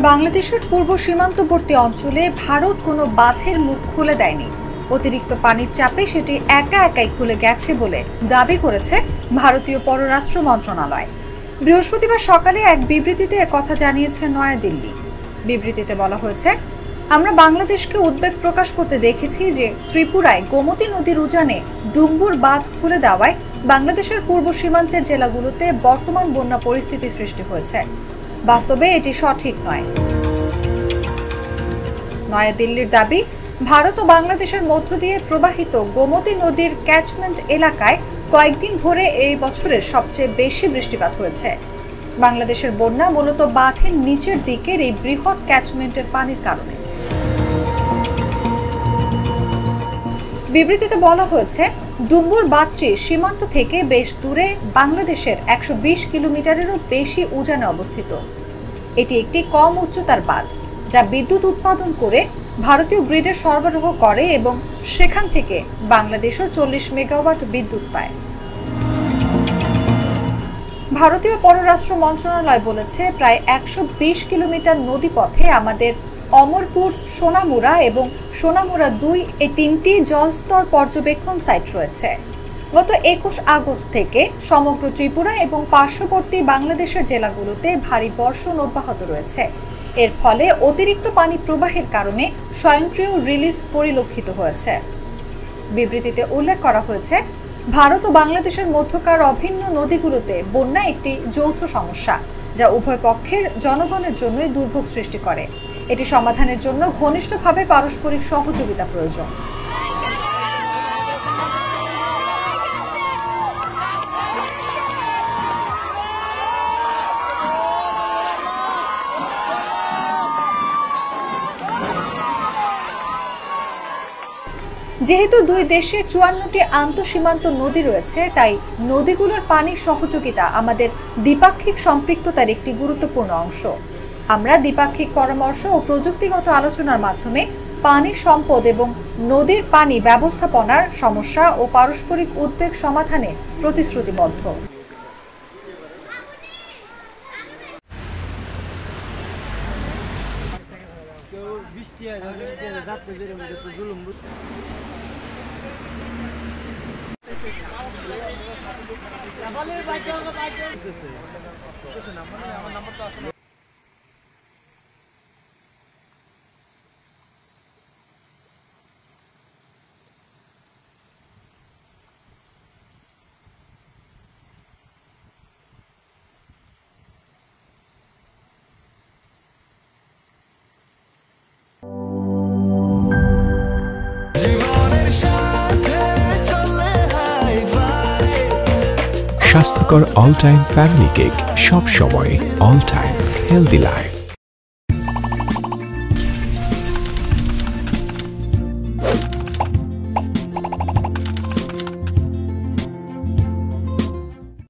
বাংলাদেশের পূর্ব সীমান্তবর্তী অঞ্চলে ভারত কোনো বাঁধের মুখ খুলে দেয়নি। অতিরিক্ত পানির চাপে সেটি একাই খুলে গেছে বলে দাবি করেছে ভারতীয় পররাষ্ট্র মন্ত্রণালয়। বৃহস্পতিবার সকালে এক বিবৃতিতে একথা জানিয়েছে নয়াদিল্লি। বিবৃতিতে বলা হয়েছে, আমরা বাংলাদেশকে উদ্বেগ প্রকাশ করতে দেখেছি যে ত্রিপুরায় গোমতী নদীর উজানে ডুম্বুর বাঁধ খুলে দেওয়ায় বাংলাদেশের পূর্ব সীমান্তের জেলাগুলোতে বর্তমান বন্যা পরিস্থিতি সৃষ্টি হয়েছে। বাস্তবে এটি সঠিক নয়। নয়াদিল্লির দাবি, ভারত ও বাংলাদেশের মধ্য দিয়ে প্রবাহিত গোমতী নদীর ক্যাচমেন্ট এলাকায় কয়েকদিন ধরে এই বছরের সবচেয়ে বেশি বৃষ্টিপাত হয়েছে। বাংলাদেশের বন্যা মূলত বাঁধের নিচের দিকের এই বৃহৎ ক্যাচমেন্টের পানির কারণে। বিবৃতিতে বলা হয়েছে, ডুম্বুর বাঁধটি সীমান্ত থেকে বেশ দূরে বাংলাদেশের 120 কিলোমিটারেরও বেশি উজানে অবস্থিত। এটি একটি কম উচ্চতার বাঁধ যা বিদ্যুৎ উৎপাদন করে ভারতীয় গ্রিডে সরবরাহ করে এবং সেখান থেকে বাংলাদেশও 40 মেগাওয়াট বিদ্যুৎ পায়। ভারতীয় পররাষ্ট্র মন্ত্রণালয় বলেছে, প্রায় 120 কিলোমিটার নদীপথে আমাদের অমরপুর, সোনামুড়া এবং সোনামুড়া 2 এই তিনটি জলস্তর পর্যবেক্ষণ সাইট রয়েছে। গত 21 আগস্ট থেকে সমগ্র ত্রিপুরা এবং পার্শ্ববর্তী বাংলাদেশের জেলাগুলোতে ভারী বর্ষণ অব্যাহত রয়েছে। এর ফলে অতিরিক্ত পানি প্রবাহের কারণে স্বয়ংক্রিয় রিলিজ পরিলক্ষিত হয়েছে। বিবৃতিতে উল্লেখ করা হয়েছে, ভারত ও বাংলাদেশের মধ্যকার অভিন্ন নদীগুলোতে বন্যা একটি যৌথ সমস্যা যা উভয় পক্ষের জনগণের জন্যই দুর্ভোগ সৃষ্টি করে। এটি সমাধানের জন্য ঘনিষ্ঠভাবে পারস্পরিক সহযোগিতা প্রয়োজন। যেহেতু দুই দেশে 54টি আন্তঃসীমান্ত নদী রয়েছে, তাই নদীগুলোর পানির সহযোগিতা আমাদের দ্বিপাক্ষিক সম্পৃক্ততার একটি গুরুত্বপূর্ণ অংশ। আমরা দ্বিপাক্ষিক পরামর্শ ও প্রযুক্তিগত আলোচনার মাধ্যমে পানির সম্পদ এবং নদীর পানি ব্যবস্থাপনার সমস্যা ও পারস্পরিক উদ্বেগ সমাধানে প্রতিশ্রুতিবদ্ধ। স্বাস্থ্যকর অল টাইম ফ্যামিলি কেক, সব সময় অল টাইম হেলদি লাইফ।